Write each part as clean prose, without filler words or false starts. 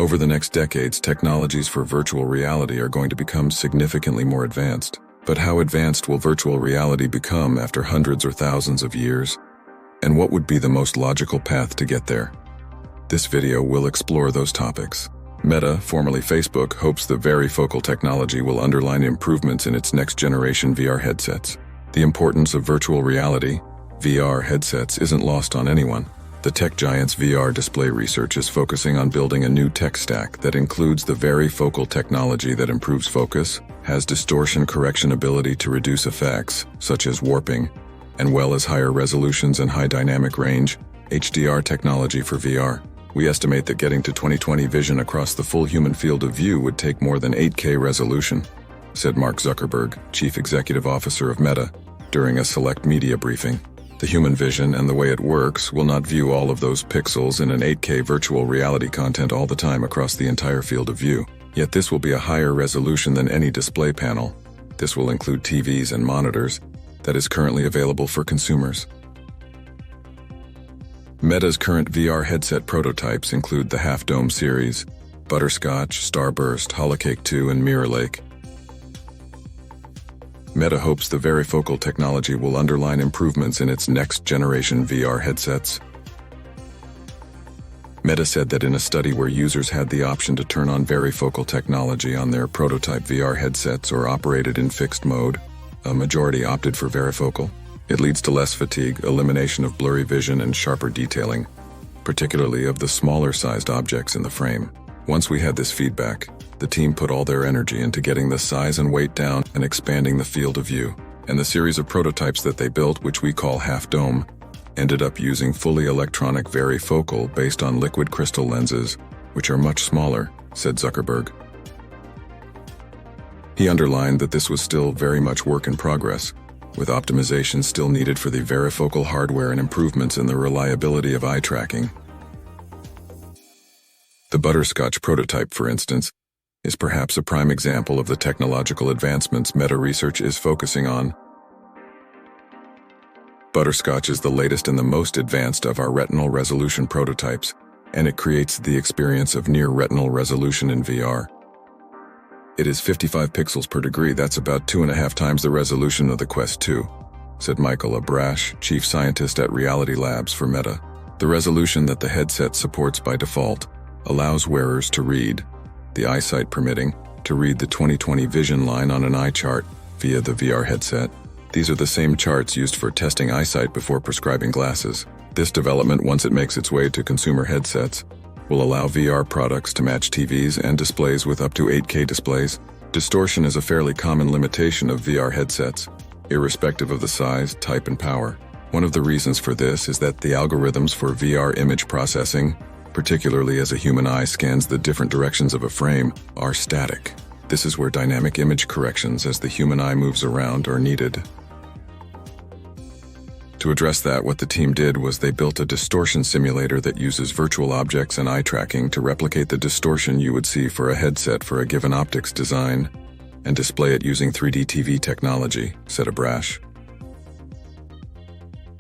Over the next decades, technologies for virtual reality are going to become significantly more advanced. But how advanced will virtual reality become after hundreds or thousands of years? And what would be the most logical path to get there? This video will explore those topics. Meta, formerly Facebook, hopes the varifocal technology will underline improvements in its next-generation VR headsets. The importance of virtual reality, VR headsets, isn't lost on anyone. The tech giant's VR display research is focusing on building a new tech stack that includes the varifocal technology that improves focus, has distortion correction ability to reduce effects, such as warping, and well as higher resolutions and high dynamic range, HDR technology for VR. We estimate that getting to 2020 vision across the full human field of view would take more than 8K resolution, said Mark Zuckerberg, Chief Executive Officer of Meta, during a select media briefing. The human vision and the way it works will not view all of those pixels in an 8K virtual reality content all the time across the entire field of view. Yet this will be a higher resolution than any display panel. This will include TVs and monitors that is currently available for consumers. Meta's current VR headset prototypes include the Half Dome series, Butterscotch, Starburst, Holocake 2, and Mirror Lake. Meta hopes the varifocal technology will underline improvements in its next-generation VR headsets. Meta said that in a study where users had the option to turn on varifocal technology on their prototype VR headsets or operated in fixed mode, a majority opted for varifocal. It leads to less fatigue, elimination of blurry vision, and sharper detailing, particularly of the smaller-sized objects in the frame. Once we had this feedback, the team put all their energy into getting the size and weight down and expanding the field of view. And the series of prototypes that they built, which we call Half Dome, ended up using fully electronic varifocal based on liquid crystal lenses, which are much smaller, said Zuckerberg. He underlined that this was still very much work in progress, with optimization still needed for the varifocal hardware and improvements in the reliability of eye tracking. The Butterscotch prototype, for instance, is perhaps a prime example of the technological advancements Meta Research is focusing on. Butterscotch is the latest and the most advanced of our retinal resolution prototypes, and it creates the experience of near retinal resolution in VR. It is 55 pixels per degree, that's about 2.5 times the resolution of the Quest 2, said Michael Abrash, chief scientist at Reality Labs for Meta. The resolution that the headset supports by default allows wearers to read, the eyesight permitting, to read the 20/20 vision line on an eye chart via the VR headset. These are the same charts used for testing eyesight before prescribing glasses. This development, once it makes its way to consumer headsets, will allow VR products to match TVs and displays with up to 8K displays. Distortion is a fairly common limitation of VR headsets, irrespective of the size, type, and power. One of the reasons for this is that the algorithms for VR image processing, particularly as a human eye scans the different directions of a frame, are static. This is where dynamic image corrections as the human eye moves around are needed. To address that, what the team did was they built a distortion simulator that uses virtual objects and eye tracking to replicate the distortion you would see for a headset for a given optics design, and display it using 3D TV technology, said Abrash.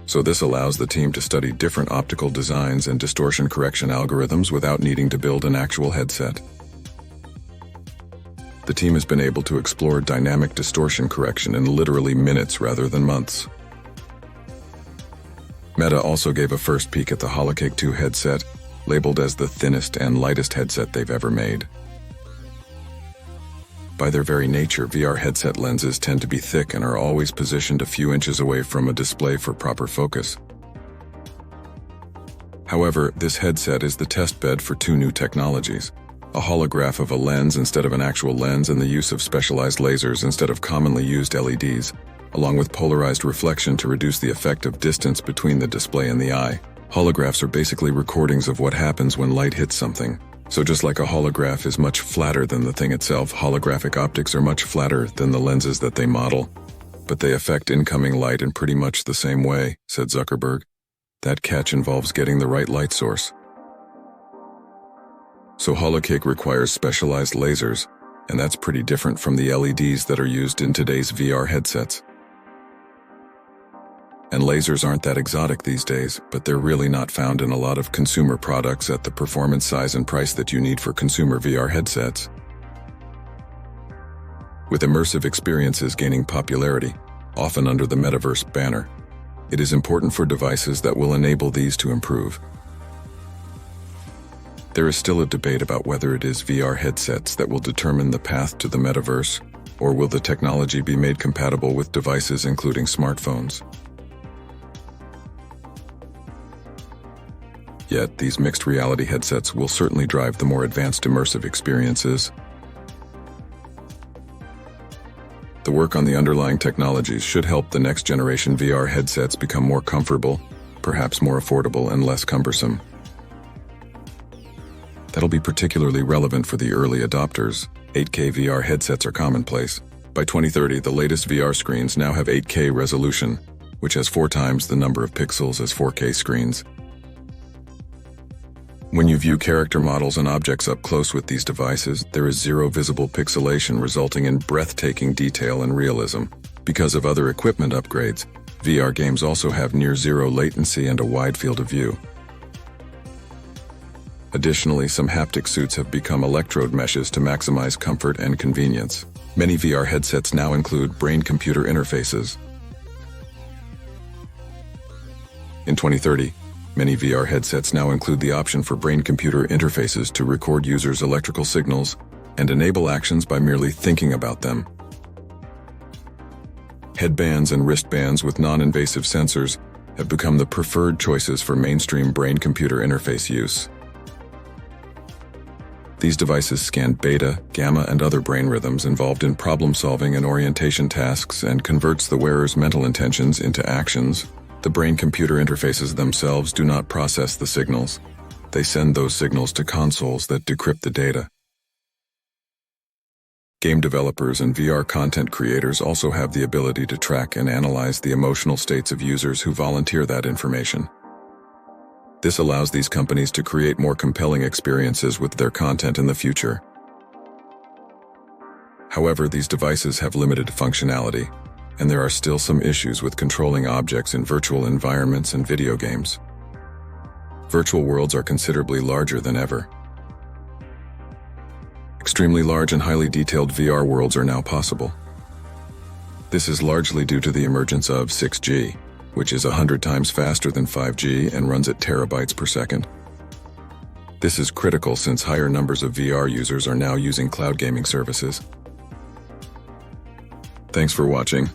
So this allows the team to study different optical designs and distortion correction algorithms without needing to build an actual headset. The team has been able to explore dynamic distortion correction in literally minutes rather than months. Meta also gave a first peek at the Holocake 2 headset, labeled as the thinnest and lightest headset they've ever made. By their very nature, VR headset lenses tend to be thick and are always positioned a few inches away from a display for proper focus. However, this headset is the test bed for two new technologies: a holograph of a lens instead of an actual lens and the use of specialized lasers instead of commonly used LEDs, along with polarized reflection to reduce the effect of distance between the display and the eye. Holographs are basically recordings of what happens when light hits something. So just like a holograph is much flatter than the thing itself, holographic optics are much flatter than the lenses that they model. But they affect incoming light in pretty much the same way, said Zuckerberg. That catch involves getting the right light source. So Holocake requires specialized lasers, and that's pretty different from the LEDs that are used in today's VR headsets. And lasers aren't that exotic these days, but they're really not found in a lot of consumer products at the performance, size, and price that you need for consumer VR headsets. With immersive experiences gaining popularity, often under the metaverse banner, it is important for devices that will enable these to improve. There is still a debate about whether it is VR headsets that will determine the path to the metaverse, or will the technology be made compatible with devices including smartphones. Yet, these mixed reality headsets will certainly drive the more advanced immersive experiences. The work on the underlying technologies should help the next generation VR headsets become more comfortable, perhaps more affordable and less cumbersome. That'll be particularly relevant for the early adopters. 8K VR headsets are commonplace. By 2030, the latest VR screens now have 8K resolution, which has 4 times the number of pixels as 4K screens. When you view character models and objects up close with these devices, there is zero visible pixelation, resulting in breathtaking detail and realism. Because of other equipment upgrades, VR games also have near zero latency and a wide field of view. Additionally, some haptic suits have become electrode meshes to maximize comfort and convenience. Many VR headsets now include brain-computer interfaces. In 2030, many VR headsets now include the option for brain-computer interfaces to record users' electrical signals and enable actions by merely thinking about them. Headbands and wristbands with non-invasive sensors have become the preferred choices for mainstream brain-computer interface use. These devices scan beta, gamma, and other brain rhythms involved in problem-solving and orientation tasks and converts the wearer's mental intentions into actions. The brain-computer interfaces themselves do not process the signals. They send those signals to consoles that decrypt the data. Game developers and VR content creators also have the ability to track and analyze the emotional states of users who volunteer that information. This allows these companies to create more compelling experiences with their content in the future. However, these devices have limited functionality, and there are still some issues with controlling objects in virtual environments and video games. Virtual worlds are considerably larger than ever. Extremely large and highly detailed VR worlds are now possible. This is largely due to the emergence of 6G, which is 100 times faster than 5G and runs at terabytes per second. This is critical since higher numbers of VR users are now using cloud gaming services. Thanks for watching.